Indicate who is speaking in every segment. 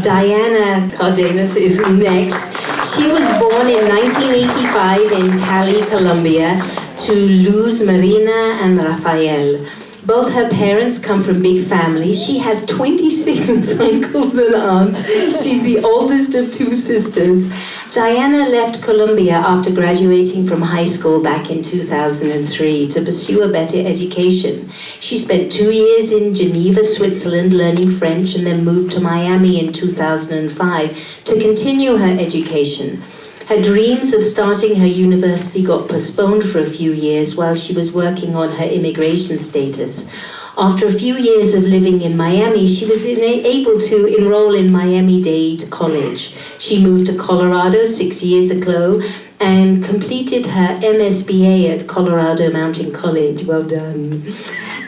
Speaker 1: Diana Cardenas is next. She was born in 1985 in Cali, Colombia, to Luz Marina and Rafael. Both her parents come from big families. She has 26 uncles and aunts. She's the oldest of two sisters. Diana left Colombia after graduating from high school back in 2003 to pursue a better education. She spent 2 years in Geneva, Switzerland, learning French, and then moved to Miami in 2005 to continue her education. Her dreams of starting her university got postponed for a few years while she was working on her immigration status. After a few years of living in Miami, she was able to enroll in Miami-Dade College. She moved to Colorado 6 years ago and completed her MSBA at Colorado Mountain College. Well done.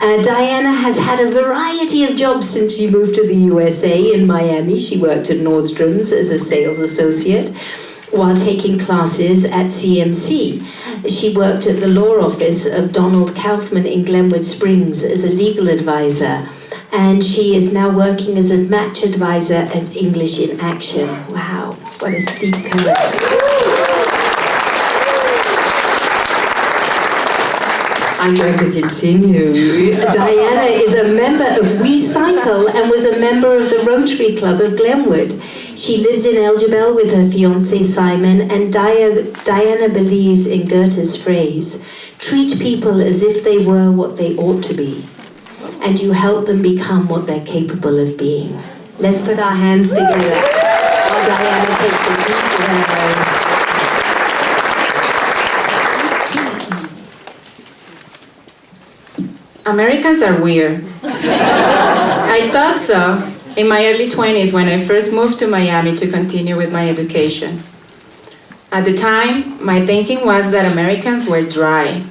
Speaker 1: Diana has had a variety of jobs since she moved to the USA. In Miami, she worked at Nordstrom's as a sales associate while taking classes at CMC. She worked at the law office of Donald Kaufman in Glenwood Springs as a legal advisor, and she is now working as a match advisor at English in Action. Wow, what a steep career. I'm going to continue. Diana is a member of We Cycle and was a member of the Rotary Club of Glenwood. She lives in Elgebel with her fiancé Simon, and Diana believes in Goethe's phrase, treat people as if they were what they ought to be, and you help them become what they're capable of being. Let's put our hands together while Diana takes a deep breath.
Speaker 2: Americans are weird. I thought so in my early 20s when I first moved to Miami to continue with my education. At the time, my thinking was that Americans were dry,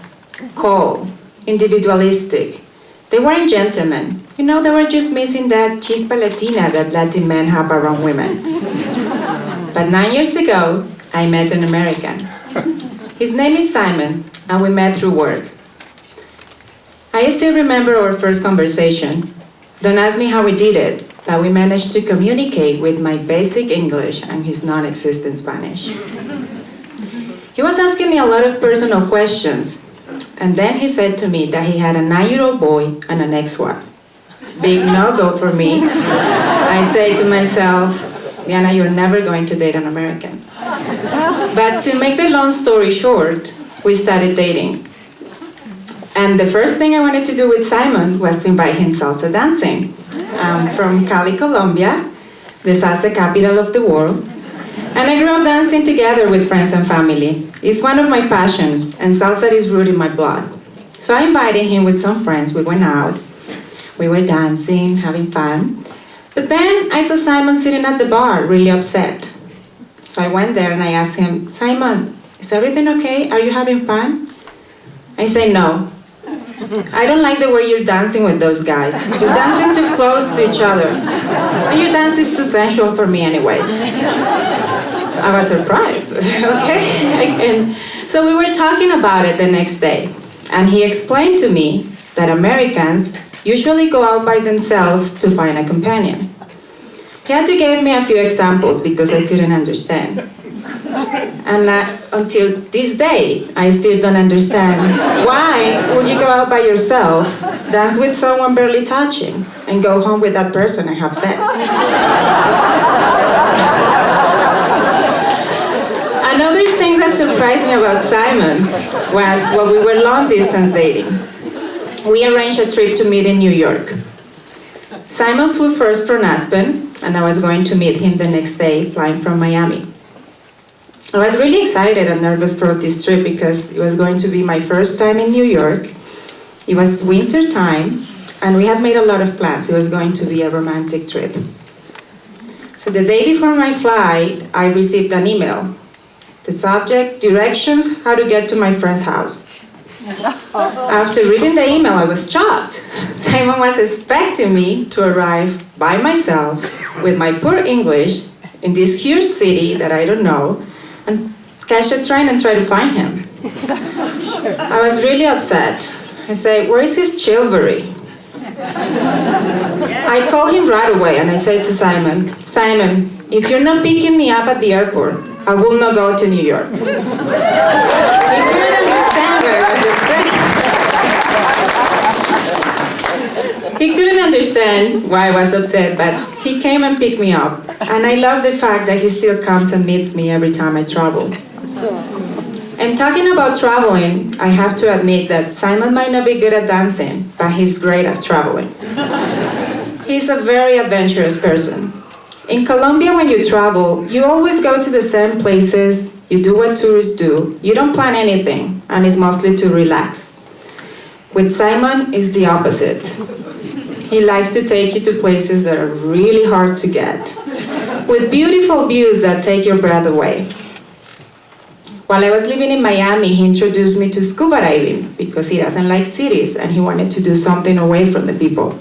Speaker 2: cold, individualistic. They weren't gentlemen. You know, they were just missing that chispa Latina that Latin men have around women. But 9 years ago, I met an American. His name is Simon, and we met through work. I still remember our first conversation. Don't ask me how we did it, but we managed to communicate with my basic English and his non-existent Spanish. He was asking me a lot of personal questions, and then he said to me that he had a 9-year-old boy and an ex-wife. Big no-go for me. I say to myself, Diana, you're never going to date an American. But to make the long story short, we started dating. And the first thing I wanted to do with Simon was to invite him salsa dancing. I'm from Cali, Colombia, the salsa capital of the world. And I grew up dancing together with friends and family. It's one of my passions, and salsa is rooted in my blood. So I invited him with some friends. We went out. We were dancing, having fun. But then I saw Simon sitting at the bar, really upset. So I went there and I asked him, Simon, is everything okay? Are you having fun? I say, no. I don't like the way you're dancing with those guys. You're dancing too close to each other. And your dance is too sensual for me anyways. I was surprised, okay? And so we were talking about it the next day. And he explained to me that Americans usually go out by themselves to find a companion. He had to give me a few examples because I couldn't understand. And until this day, I still don't understand why would you go out by yourself, dance with someone barely touching, and go home with that person and have sex. Another thing that surprised me about Simon was when we were long-distance dating. We arranged a trip to meet in New York. Simon flew first from Aspen, and I was going to meet him the next day, flying from Miami. I was really excited and nervous for this trip because it was going to be my first time in New York. It was winter time, and we had made a lot of plans. It was going to be a romantic trip. So the day before my flight, I received an email. The subject, directions, how to get to my friend's house. After reading the email, I was shocked. Simon was expecting me to arrive by myself with my poor English in this huge city that I don't know, and catch a train and try to find him. I was really upset. I said, where is his chivalry? I called him right away and I said to Simon, Simon, if you're not picking me up at the airport, I will not go to New York. He couldn't understand what I was upset. He couldn't understand why I was upset, but he came and picked me up. And I love the fact that he still comes and meets me every time I travel. And talking about traveling, I have to admit that Simon might not be good at dancing, but he's great at traveling. He's a very adventurous person. In Colombia, when you travel, you always go to the same places, you do what tourists do, you don't plan anything, and it's mostly to relax. With Simon, it's the opposite. He likes to take you to places that are really hard to get, with beautiful views that take your breath away. While I was living in Miami, he introduced me to scuba diving because he doesn't like cities and he wanted to do something away from the people.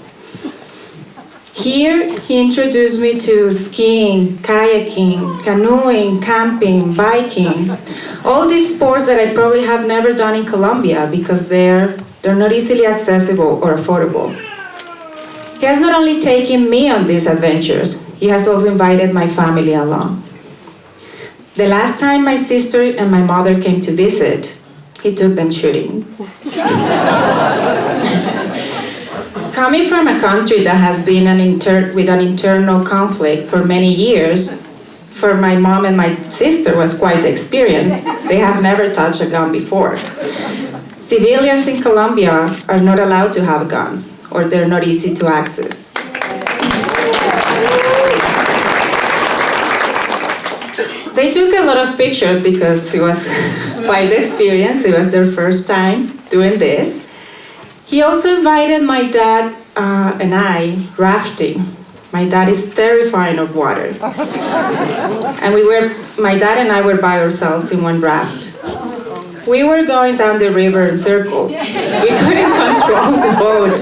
Speaker 2: Here, he introduced me to skiing, kayaking, canoeing, camping, biking, all these sports that I probably have never done in Colombia because they're not easily accessible or affordable. He has not only taken me on these adventures, he has also invited my family along. The last time my sister and my mother came to visit, he took them shooting. Coming from a country that has been with an internal conflict for many years, for my mom and my sister was quite the experience. They have never touched a gun before. Civilians in Colombia are not allowed to have guns, or they're not easy to access. They took a lot of pictures because it was quite the experience. It was their first time doing this. He also invited my dad and I rafting. My dad is terrified of water. And my dad and I were by ourselves in one raft. We were going down the river in circles. We couldn't control the boat.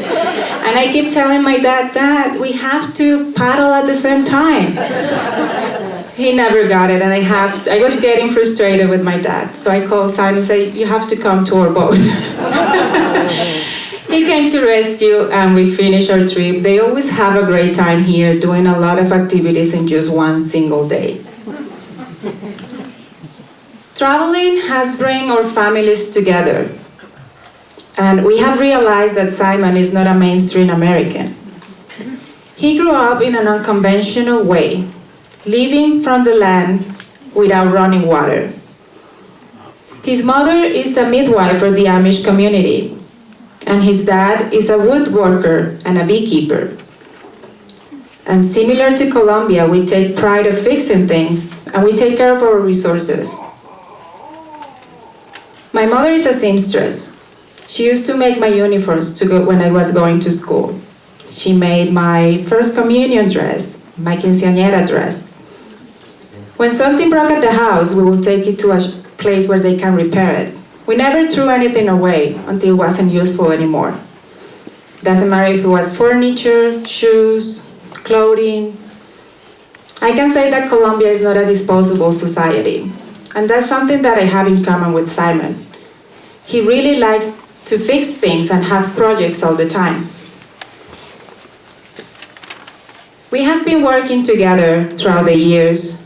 Speaker 2: And I keep telling my dad, Dad, we have to paddle at the same time. He never got it, and I was getting frustrated with my dad. So I called Simon and said, you have to come to our boat. He came to rescue, and we finished our trip. They always have a great time here, doing a lot of activities in just one single day. Traveling has brought our families together. And we have realized that Simon is not a mainstream American. He grew up in an unconventional way, living from the land without running water. His mother is a midwife for the Amish community, and his dad is a woodworker and a beekeeper. And similar to Colombia, we take pride of fixing things, and we take care of our resources. My mother is a seamstress. She used to make my uniforms when I was going to school. She made my first communion dress, my quinceañera dress. When something broke at the house, we would take it to a place where they can repair it. We never threw anything away until it wasn't useful anymore. Doesn't matter if it was furniture, shoes, clothing. I can say that Colombia is not a disposable society. And that's something that I have in common with Simon. He really likes to fix things and have projects all the time. We have been working together throughout the years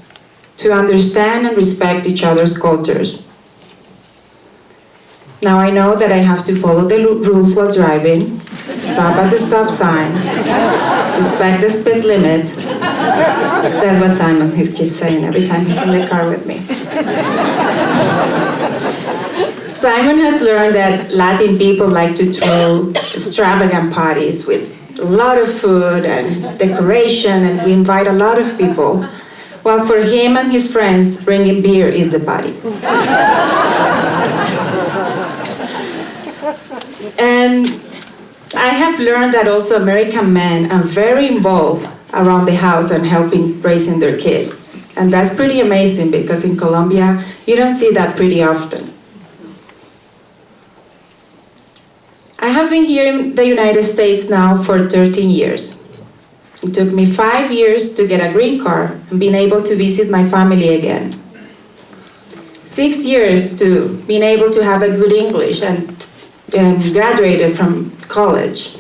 Speaker 2: to understand and respect each other's cultures. Now I know that I have to follow the rules while driving, stop at the stop sign, respect the speed limit. That's what Simon keeps saying every time he's in the car with me. Simon has learned that Latin people like to throw extravagant parties with a lot of food and decoration, and we invite a lot of people. While for him and his friends, bringing beer is the party. And I have learned that also American men are very involved around the house and helping raising their kids. And that's pretty amazing because in Colombia, you don't see that pretty often. I have been here in the United States now for 13 years. It took me 5 years to get a green card and being able to visit my family again. 6 years to being able to have a good English and graduated from college.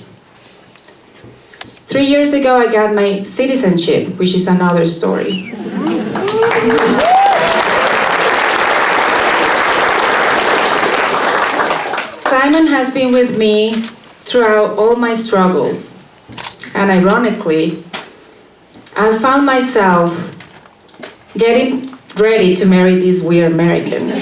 Speaker 2: 3 years ago, I got my citizenship, which is another story. Simon has been with me throughout all my struggles. And ironically, I found myself getting ready to marry this weird American.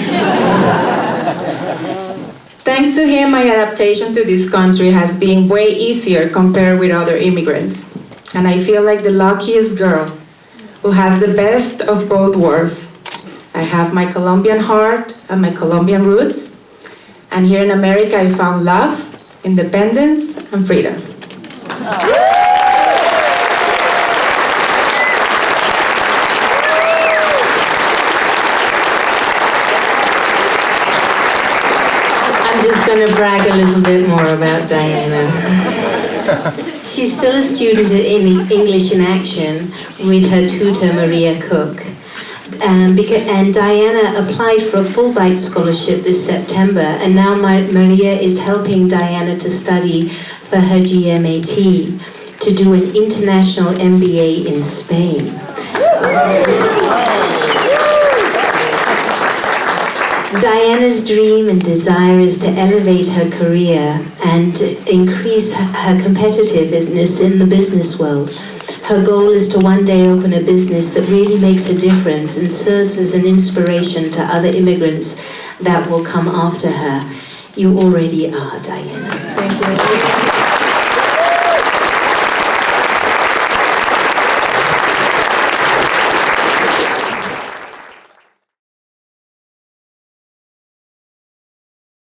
Speaker 2: Thanks to him, my adaptation to this country has been way easier compared with other immigrants. And I feel like the luckiest girl who has the best of both worlds. I have my Colombian heart and my Colombian roots. And here in America, I found love, independence, and freedom.
Speaker 1: I'm just going to brag a little bit more about Diana. She's still a student in English in Action with her tutor, Maria Cook. And Diana applied for a Fulbright scholarship this September, and now Maria is helping Diana to study for her GMAT to do an international MBA in Spain. Diana's dream and desire is to elevate her career and increase her competitiveness in the business world. Her goal is to one day open a business that really makes a difference and serves as an inspiration to other immigrants that will come after her. You already are, Diana.
Speaker 2: Thank you.